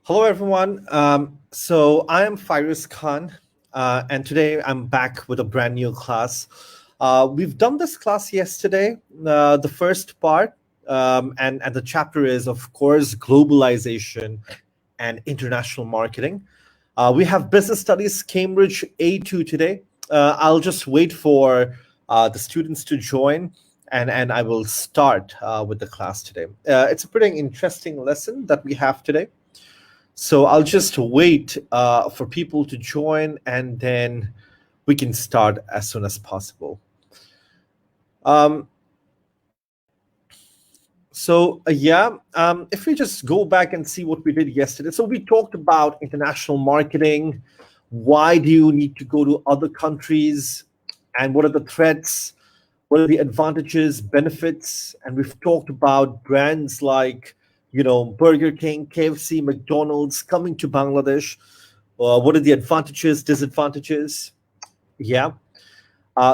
Hello, everyone. So I am Fyruz Khan, and today I'm back with a brand new class. We've done this class yesterday, the first part, and the chapter is, of course, globalization and international marketing. We have business studies Cambridge A2 today. I'll just wait for the students to join. And I will start with the class today. It's a pretty interesting lesson that we have today. So I'll just wait for people to join and then we can start as soon as possible. Um, if we just go back and see what we did yesterday. So we talked about international marketing. Why do you need to go to other countries? And what are the threats? What are the advantages, benefits? And we've talked about brands like, Burger King, KFC, McDonald's coming to Bangladesh. What are the advantages, disadvantages? Yeah.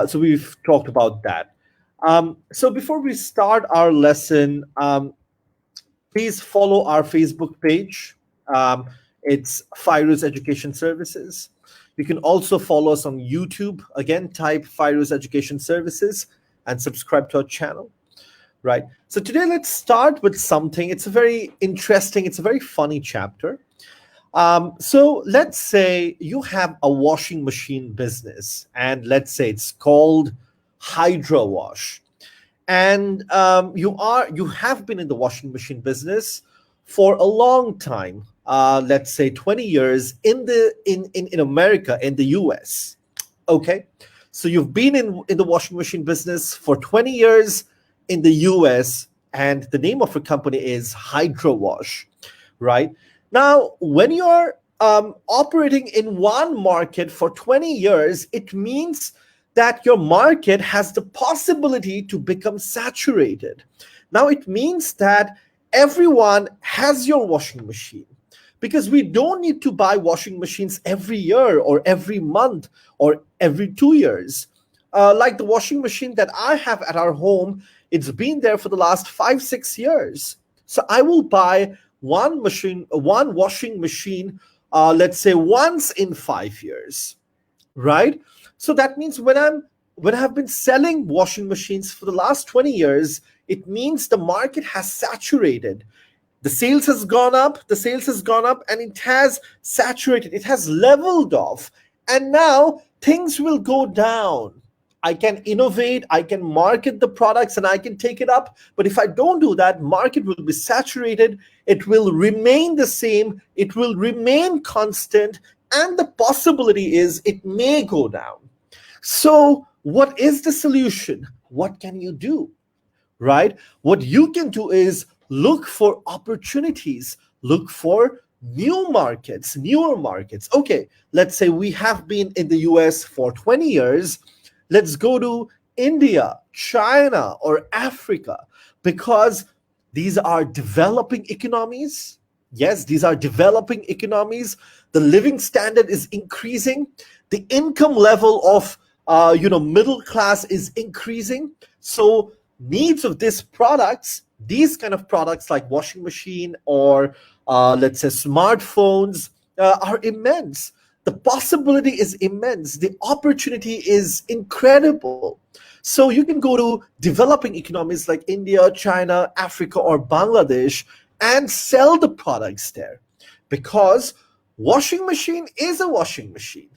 So we've talked about that. So before we start our lesson, please follow our Facebook page. It's Fyruz Education Services. You can also follow us on YouTube. Again, type Fyruz Education Services and subscribe to our channel. Right. So today, let's start with something. It's a very interesting, it's a very funny chapter. So let's say you have a washing machine business, and let's say it's called Hydro Wash, and you have been in the washing machine business for a long time. Let's say 20 years in America, in the US. Okay, so you've been in the washing machine business for 20 years in the US, and the name of your company is Hydro Wash, right? Now, when you're operating in one market for 20 years, it means that your market has the possibility to become saturated. Now, it means that everyone has your washing machine because we don't need to buy washing machines every year or every month or every 2 years. Like the washing machine that I have at our home, it's been there for the last 5, 6 years. So I will buy one washing machine, let's say once in 5 years, right? So that means when I've been selling washing machines for the last 20 years, it means the market has saturated. The sales has gone up, and it has saturated, it has leveled off. And now things will go down. I can innovate, I can market the products, and I can take it up. But if I don't do that, market will be saturated. It will remain the same. It will remain constant. And the possibility is it may go down. So what is the solution? What can you do? Right? What you can do is look for opportunities, look for newer markets. Okay, let's say we have been in the US for 20 years. Let's go to India, China, or Africa, because these are developing economies. Yes, these are developing economies. The living standard is increasing. The income level of middle class is increasing. So needs of these kind of products like washing machine or let's say smartphones are immense. The possibility is immense. The opportunity is incredible. So you can go to developing economies like India, China, Africa, or Bangladesh and sell the products there, because washing machine is a washing machine,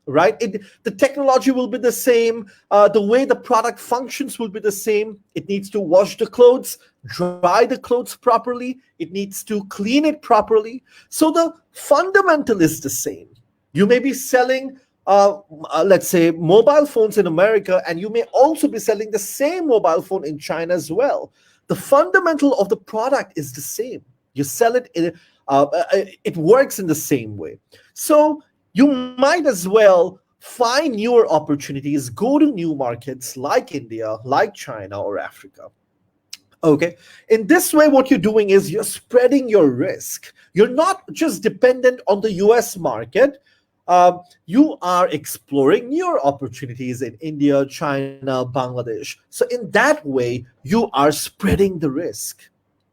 right? The technology will be the same. The way the product functions will be the same. It needs to wash the clothes, dry the clothes properly. It needs to clean it properly. So the fundamental is the same. You may be selling, let's say, mobile phones in America, and you may also be selling the same mobile phone in China as well. The fundamental of the product is the same. You sell it it works in the same way. So you might as well find newer opportunities, go to new markets like India, like China, or Africa. Okay. In this way, what you're doing is you're spreading your risk. You're not just dependent on the US market. You are exploring newer opportunities in India, China, Bangladesh. So in that way, you are spreading the risk.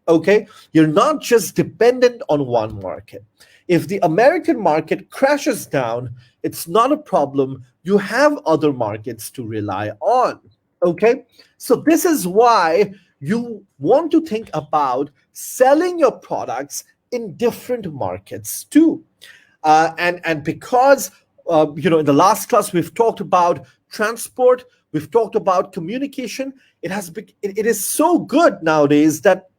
Okay, you're not just dependent on one market. If the American market crashes down, it's not a problem. You have other markets to rely on. Okay, so this is why you want to think about selling your products in different markets too. And because in the last class we've talked about transport, we've talked about communication. It is so good nowadays that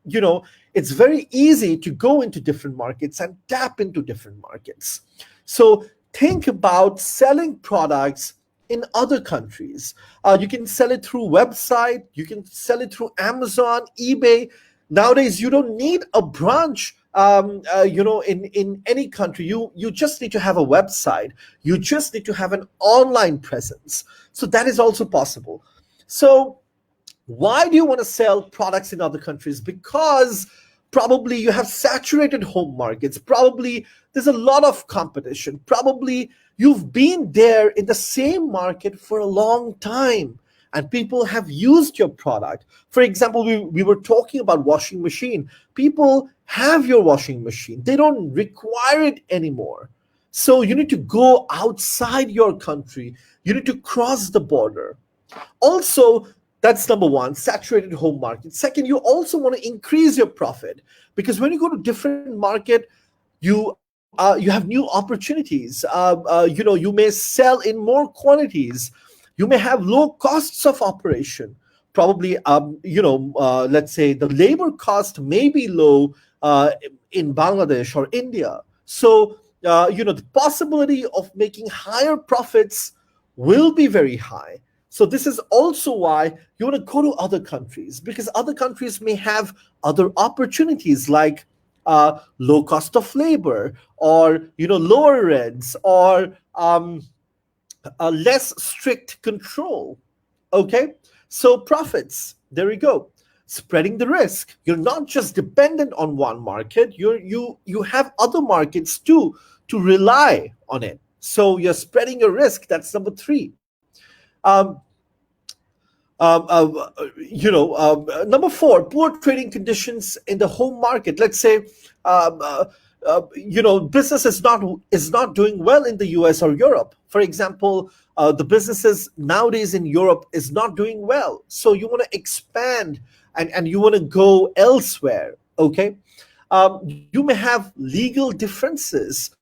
it's very easy to go into different markets and tap into different markets. So think about selling products in other countries. You can sell it through website, you can sell it through Amazon, eBay. Nowadays you don't need a branch in any country. You just need to have a website. You just need to have an online presence. So that is also possible. So why do you want to sell products in other countries? Because probably you have saturated home markets. Probably there's a lot of competition. Probably you've been there in the same market for a long time and people have used your product. For example, we were talking about washing machine. People have your washing machine. They don't require it anymore. So you need to go outside your country. You need to cross the border. Also, that's number one, saturated home market. Second, you also want to increase your profit because when you go to different market, you have new opportunities. You may sell in more quantities. You may have low costs of operation. Probably, let's say the labor cost may be low in Bangladesh or India. So, the possibility of making higher profits will be very high. So this is also why you want to go to other countries because other countries may have other opportunities like low cost of labor or lower rents or a less strict control. Okay, so profits. There we go. Spreading the risk. You're not just dependent on one market. You have other markets too to rely on it. So you're spreading your risk. That's number three. Um, Number four, poor trading conditions in the home market. Let's say, business is not doing well in the U.S. or Europe. For example, the businesses nowadays in Europe is not doing well. So you want to expand and you want to go elsewhere. Okay, you may have legal differences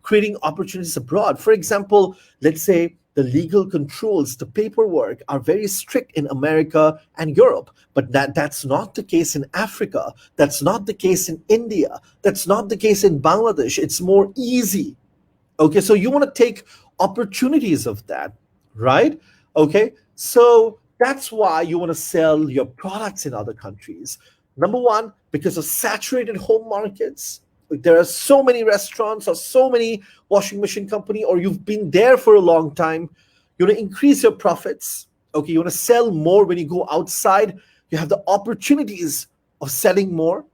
creating opportunities abroad. For example, let's say the legal controls, the paperwork are very strict in America and Europe, but that's not the case in Africa. That's not the case in India. That's not the case in Bangladesh. It's more easy. Okay, so you want to take opportunities of that, right? Okay, so that's why you want to sell your products in other countries. Number one, because of saturated home markets. There are so many restaurants or so many washing machine company, or you've been there for a long time. You want to increase your profits. Okay, you want to sell more when you go outside. You have the opportunities of selling more.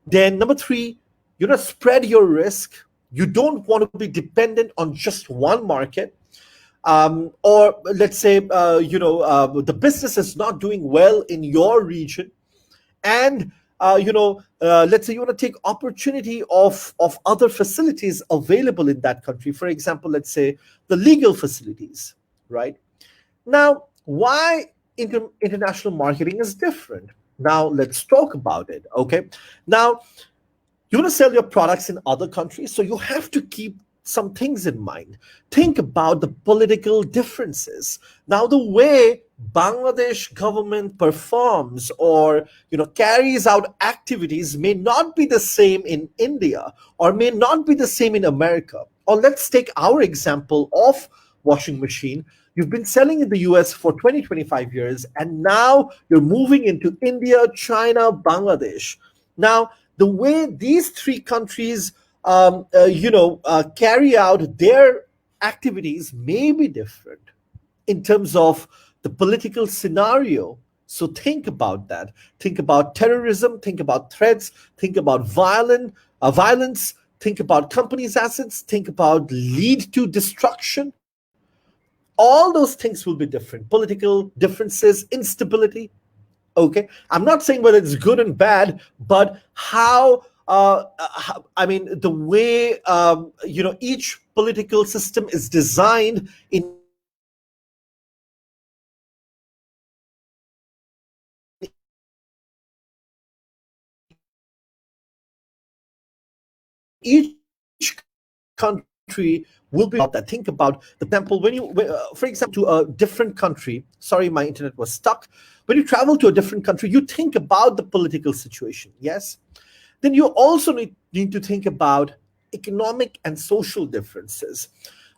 Then number three, you want to spread your risk. You don't want to be dependent on just one market. Or let's say, the business is not doing well in your region. And let's say you want to take opportunity of other facilities available in that country. For example, let's say the legal facilities, right? Now, why international marketing is different? Now, let's talk about it. Okay. Now, you want to sell your products in other countries, so you have to keep some things in mind. Think about the political differences. Now, the way Bangladesh government performs or carries out activities may not be the same in India or may not be the same in America. Or let's take our example of washing machine. You've been selling in the US for 20, 25 years, and now you're moving into India, China, Bangladesh. Now, the way these three countries carry out their activities may be different in terms of the political scenario. So think about that. Think about terrorism. Think about threats. Think about violence. Think about companies' assets. Think about lead to destruction. All those things will be different. Political differences, instability. Okay, I'm not saying whether it's good and bad, but how I mean, the way each political system is designed in each country will be that. Think about the example when for example, to a different country. Sorry, my internet was stuck. When you travel to a different country, you think about the political situation. Yes, then you also need to think about economic and social differences.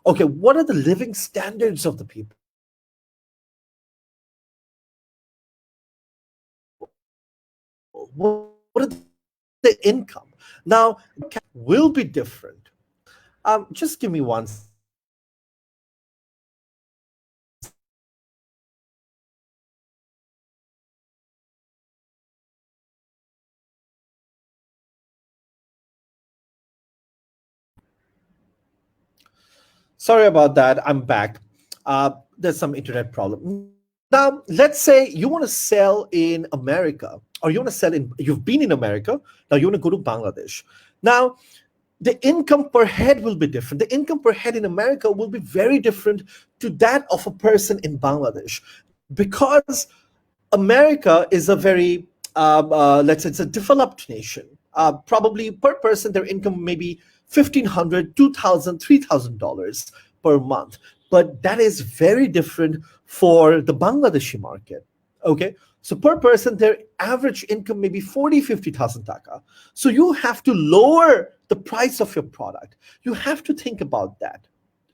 Okay, what are the living standards of the people? What are the income? Now, will be different. Just give me one second. Sorry about that. I'm back. There's some internet problem. Now, let's say you want to sell in America, or you want to sell in, you've been in America, now you want to go to Bangladesh. Now, the income per head will be different. The income per head in America will be very different to that of a person in Bangladesh, because America is a very, let's say, it's a developed nation. Probably per person, their income may be 1,500, 2,000, $3,000 per month. But that is very different for the Bangladeshi market. Okay. So per person, their average income may be 40, 50,000 taka. So you have to lower the price of your product. You have to think about that.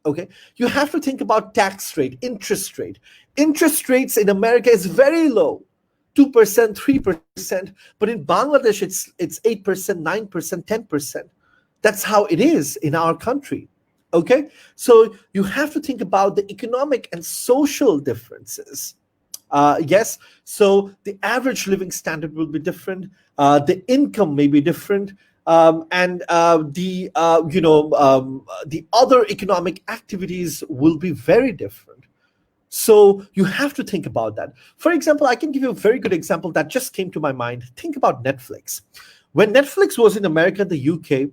Okay, you have to think about tax rate, interest rates in America is very low, 2%, 3%, but in Bangladesh it's 8%, 9%, 10%. That's how it is in our country. Okay, so you have to think about the economic and social differences. Yes, so the average living standard will be different. The income may be different, and the other economic activities will be very different. So you have to think about that. For example, I can give you a very good example that just came to my mind. Think about Netflix. When Netflix was in America and the UK,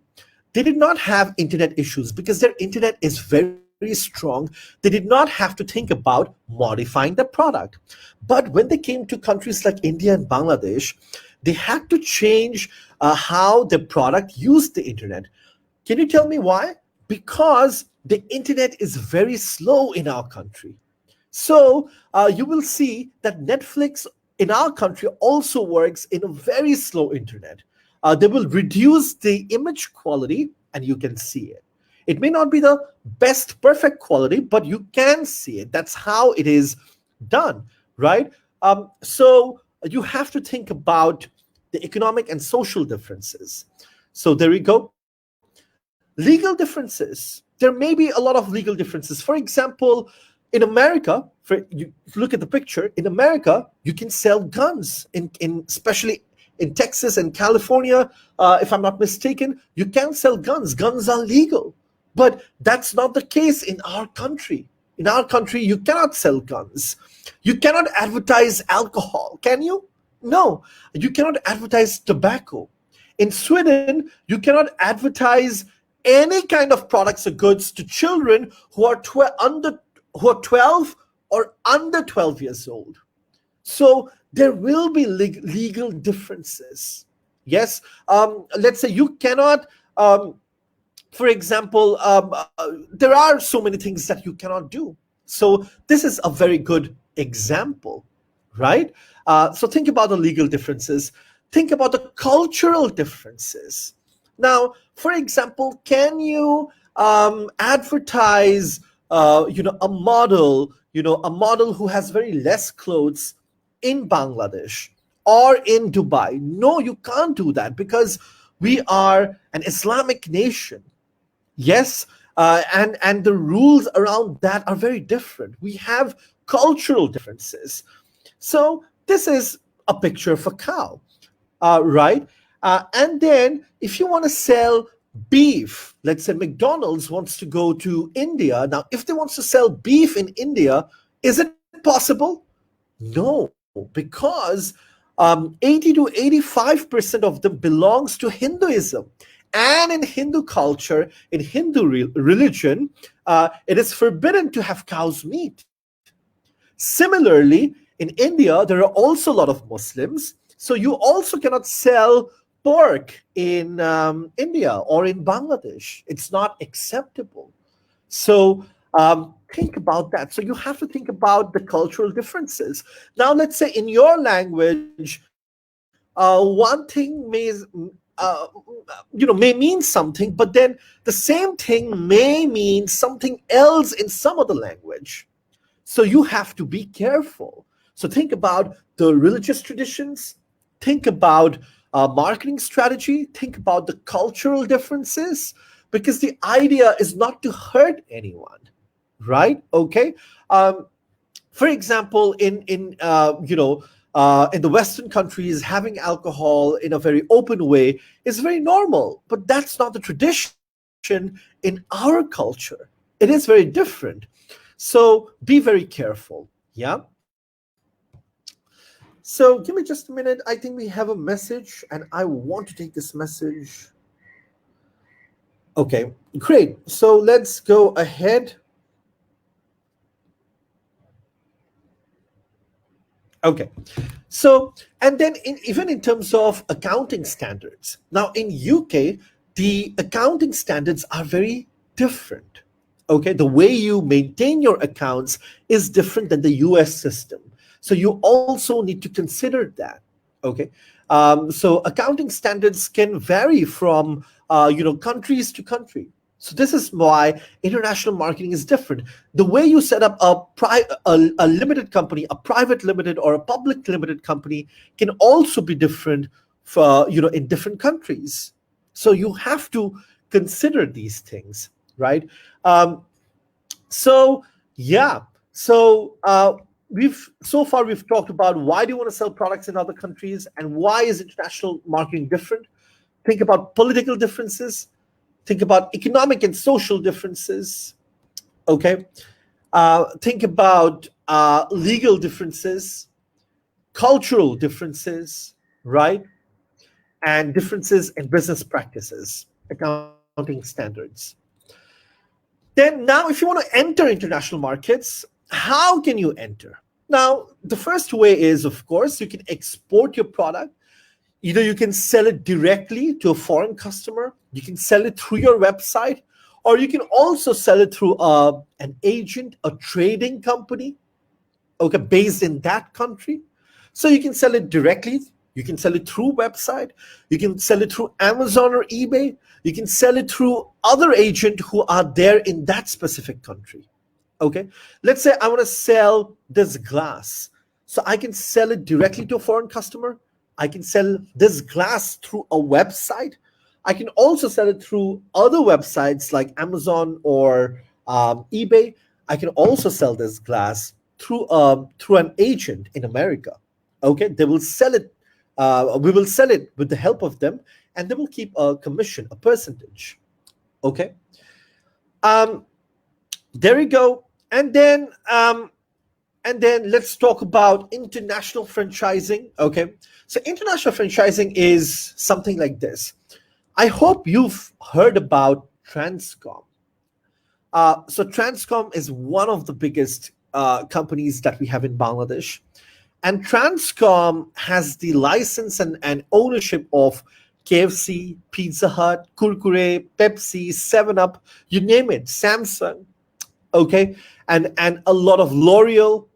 they did not have internet issues because their internet is very strong. They did not have to think about modifying the product. But when they came to countries like India and Bangladesh, they had to change how the product used the internet. Can you tell me why? Because the internet is very slow in our country. So you will see that Netflix in our country also works in a very slow internet. They will reduce the image quality and you can see it. It may not be the best perfect quality, but you can see it. That's how it is done, right? So you have to think about the economic and social differences. So there we go. Legal differences. There may be a lot of legal differences. For example, in America, look at the picture. In America, you can sell guns in especially in Texas and California. If I'm not mistaken, you can sell guns. Guns are legal, but that's not the case in our country. In our country, you cannot sell guns. You cannot advertise alcohol, can you? No, you cannot advertise tobacco. In Sweden, you cannot advertise any kind of products or goods to children who are 12 or under 12 years old. So there will be legal differences. Yes, let's say you cannot, for example, there are so many things that you cannot do. So this is a very good example, right? So think about the legal differences. Think about the cultural differences. Now, for example, can you advertise, a model who has very less clothes in Bangladesh or in Dubai? No, you can't do that because we are an Islamic nation. Yes, and the rules around that are very different. We have cultural differences. So this is a picture of a cow, right? And then if you want to sell beef, let's say McDonald's wants to go to India. Now, if they want to sell beef in India, is it possible? No, because 80 to 85% of them belongs to Hinduism. And in Hindu culture, in Hindu religion, it is forbidden to have cow's meat. Similarly, in India, there are also a lot of Muslims. So you also cannot sell pork in India or in Bangladesh. It's not acceptable. So think about that. So you have to think about the cultural differences. Now, let's say in your language, one thing may mean something, but then the same thing may mean something else in some other language. So you have to be careful. So think about the religious traditions, think about marketing strategy, think about the cultural differences, because the idea is not to hurt anyone, right? Okay. For example, in the Western countries, having alcohol in a very open way is very normal, but that's not the tradition in our culture. It is very different. So be very careful. Yeah. So give me just a minute. I think we have a message, and I want to take this message. Okay, great. So let's go ahead. Okay. So, and then even in terms of accounting standards, now in UK, the accounting standards are very different. Okay, the way you maintain your accounts is different than the US system. So you also need to consider that. Okay, so accounting standards can vary from countries to country. So this is why international marketing is different. The way you set up a limited company, a private limited or a public limited company, can also be different for in different countries. So you have to consider these things, right? So yeah, so we've talked about why do you want to sell products in other countries and why is international marketing different. Think about political differences. Think about economic and social differences. Okay. Think about legal differences, cultural differences, right? And differences in business practices, accounting standards. Then now, if you want to enter international markets, how can you enter? Now, the first way is, of course, you can export your product. Either you can sell it directly to a foreign customer, you can sell it through your website, or you can also sell it through an agent, a trading company, okay, based in that country. So you can sell it directly, you can sell it through website, you can sell it through Amazon or eBay, you can sell it through other agent who are there in that specific country. Okay, let's say I want to sell this glass. So I can sell it directly to a foreign customer. I can sell this glass through a website. I can also sell it through other websites like Amazon or eBay. I can also sell this glass through an agent in America. Okay, they will sell it. We will sell it with the help of them, and they will keep a commission, a percentage. Okay. There we go. And then let's talk about international franchising. Okay. So international franchising is something like this. I hope you've heard about Transcom. So Transcom is one of the biggest companies that we have in Bangladesh. And Transcom has the license and ownership of KFC, Pizza Hut, Kurkure, Pepsi, 7-Up, you name it, Samsung, okay? And a lot of L'Oreal,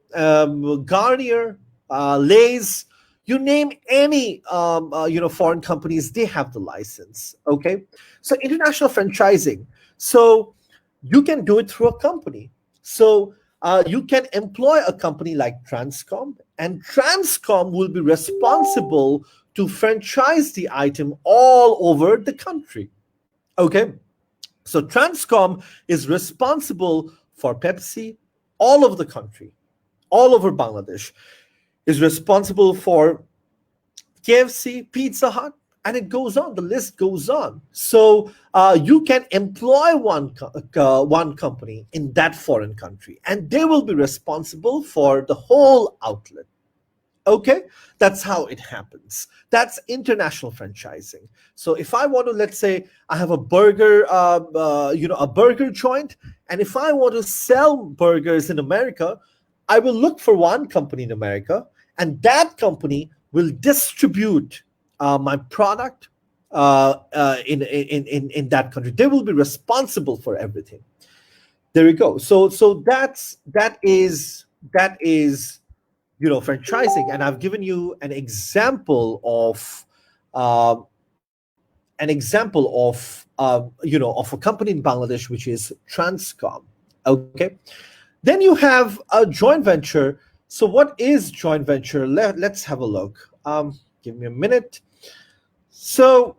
Garnier, Lay's, you name any foreign companies, they have the license, okay? So international franchising. So you can do it through a company. So you can employ a company like Transcom, and Transcom will be responsible to franchise the item all over the country. Okay, so Transcom is responsible for Pepsi all over the country, all over Bangladesh, is responsible for KFC, Pizza Hut, and it goes on. The list goes on. So you can employ one company in that foreign country, and they will be responsible for the whole outlet. Okay, that's how it happens. That's international franchising. So if I want to, let's say, I have a burger, a burger joint, and if I want to sell burgers in America, I will look for one company in America, and that company will distribute my product in that country. They will be responsible for everything. There you go. So that is franchising, and I've given you uh, an example of a company in Bangladesh, which is Transcom. Okay, then you have a joint venture. So what is joint venture? Let's have a look. Give me a minute. So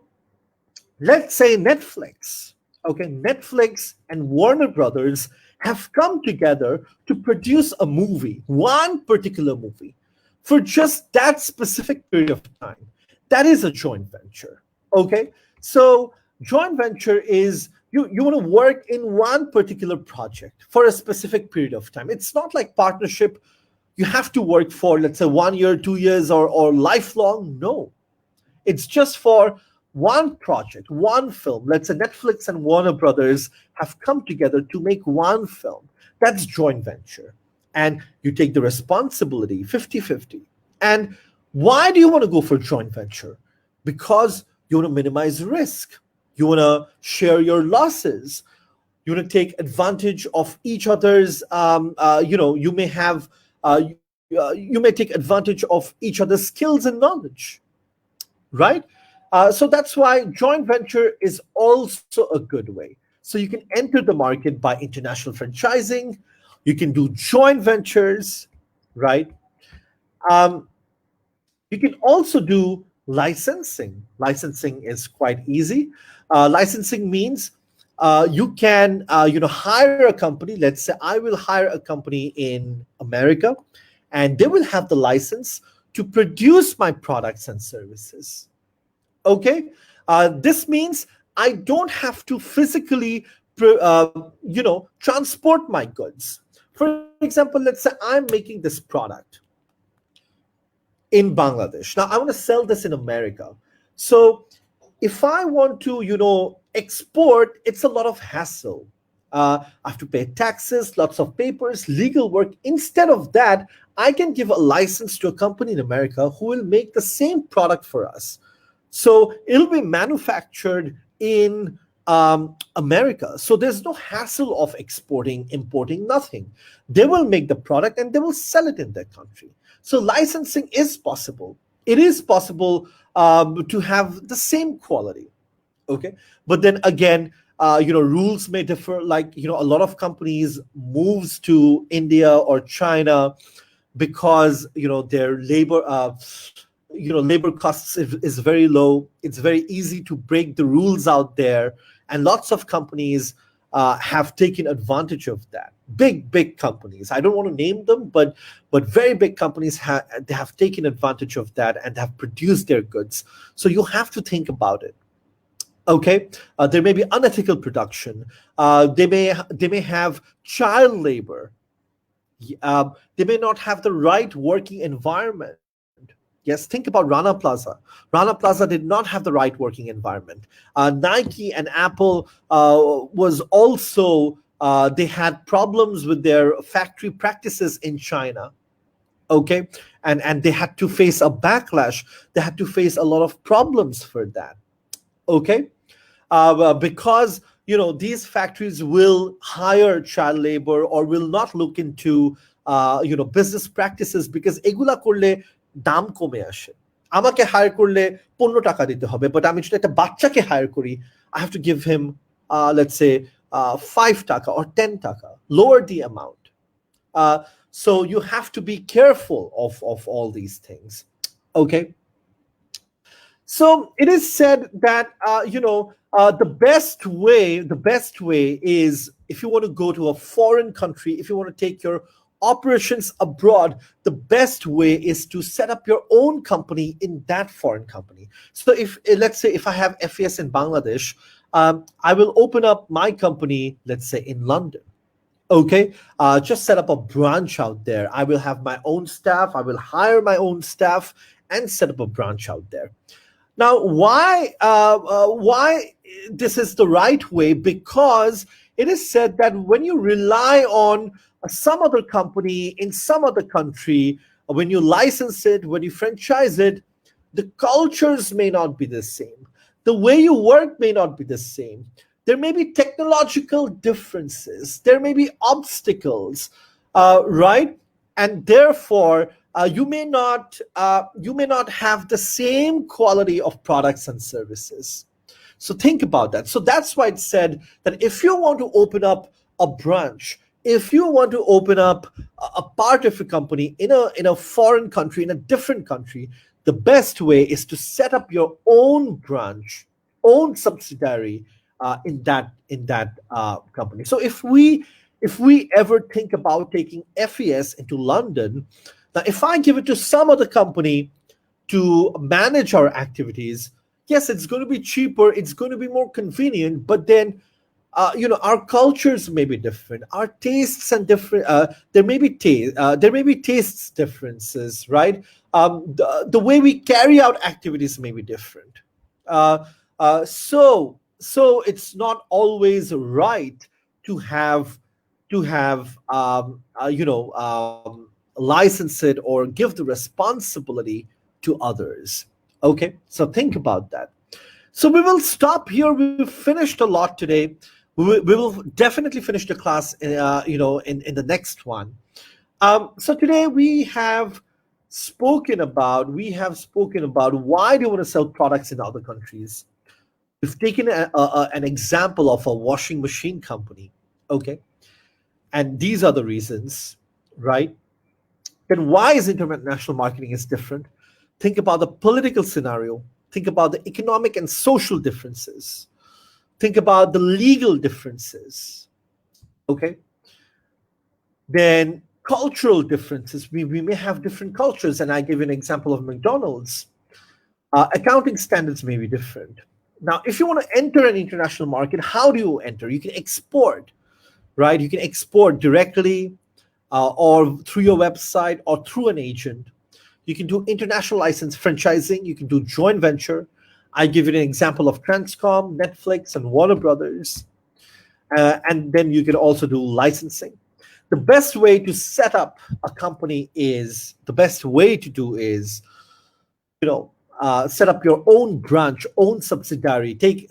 let's say Netflix. Okay, Netflix and Warner Brothers have come together to produce a movie, one particular movie, for just that specific period of time. That is a joint venture. Okay, so joint venture is you want to work in one particular project for a specific period of time. It's not like partnership. You have to work for, let's say, 1 year, 2 years, or lifelong. No, it's just for one project, one film. Let's say Netflix and Warner Brothers have come together to make one film. That's joint venture. And you take the responsibility 50-50. And why do you want to go for joint venture? Because you want to minimize risk. You want to share your losses. You want to take advantage of each other's, you may take advantage of each other's skills and knowledge, right? So that's why joint venture is also a good way. So you can enter the market by international franchising. You can do joint ventures, right? Um, you can also do licensing. Licensing is quite easy. Licensing means you can hire a company. Let's say I will hire a company in America, and they will have the license to produce my products and services. Okay, this means I don't have to physically transport my goods. For example, let's say I'm making this product in Bangladesh. Now I want to sell this in America. So if I want to export, it's a lot of hassle. I have to pay taxes, lots of papers, legal work. Instead of that, I can give a license to a company in America who will make the same product for us. So it'll be manufactured in America. So there's no hassle of exporting, importing, nothing. They will make the product and they will sell it in their country. So licensing is possible. It is possible to have the same quality. Okay, but then again, rules may differ. Like a lot of companies moves to India or China because their labor costs is very low. It's very easy to break the rules out there, and lots of companies have taken advantage of that. Big companies, I don't want to name them, but very big companies have taken advantage of that and have produced their goods. So you have to think about it. Okay, there may be unethical production. They may have child labor. They may not have the right working environment. Yes, think about Rana Plaza. Rana Plaza did not have the right working environment. Nike and Apple was also they had problems with their factory practices in China. Okay, and they had to face a backlash. They had to face a lot of problems for that. Okay, because these factories will hire child labor or will not look into business practices, because এগুলা করলে দাম কমে আসে। আমাকে higher করলে 15 টাকা দিতে হবে, বাট আমি যদি একটা বাচ্চাকে হায়ার করি, I have to give him let's say 5 টাকা or 10 টাকা, lower the amount. So you have to be careful of all these things. Okay, so it is said that the best way is, if you want to go to a foreign country, if you want to take your operations abroad, the best way is to set up your own company in that foreign company. So if let's say if I have FES in Bangladesh, I will open up my company, let's say in London. Okay, just set up a branch out there. I will have my own staff. I will hire my own staff and set up a branch out there. Now, why this is the right way? Because it is said that when you rely on some other company in some other country, when you license it, when you franchise it, the cultures may not be the same. The way you work may not be the same. There may be technological differences. There may be obstacles, right? And therefore, you may not have the same quality of products and services. So think about that. So that's why it said that if you want to open up a branch, if you want to open up a part of a company in a foreign country, in a different country, the best way is to set up your own branch, own subsidiary in that company. So if we ever think about taking FES into London, now if I give it to some other company to manage our activities, yes, it's going to be cheaper, it's going to be more convenient, but then our cultures may be different, our tastes and different. There may be tastes differences, right? The way we carry out activities may be different. So it's not always right to have license it or give the responsibility to others. Okay, so think about that. So we will stop here. We've finished a lot today. We will definitely finish the class in the next one. So today we have spoken about why do you want to sell products in other countries. We've taken an example of a washing machine company. Okay, and these are the reasons, right? Then why is international marketing is different? Think about the political scenario. Think about the economic and social differences. Think about the legal differences. Okay. Then cultural differences. We may have different cultures, and I give you an example of McDonald's. Accounting standards may be different. Now, if you want to enter an international market, how do you enter? You can export, right? You can export directly or through your website or through an agent. You can do international license franchising. You can do joint venture. I give you an example of Transcom, Netflix, and Warner Brothers. And then you can also do licensing. The best way to set up a company is, the best way to do is, set up your own branch, own subsidiary, take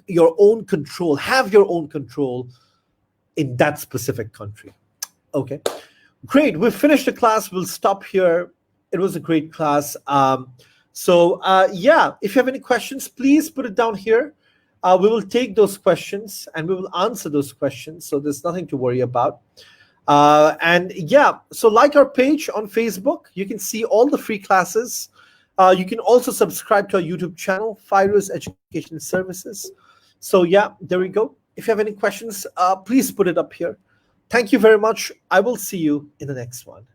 your own control, have your own control in that specific country. Okay, great. We've finished the class. We'll stop here. It was a great class. Yeah, if you have any questions, please put it down here. We will take those questions and we will answer those questions. So there's nothing to worry about. And yeah, so like our page on Facebook, you can see all the free classes. You can also subscribe to our YouTube channel, Fyruz Education Services. So yeah, there we go. If you have any questions, please put it up here. Thank you very much. I will see you in the next one.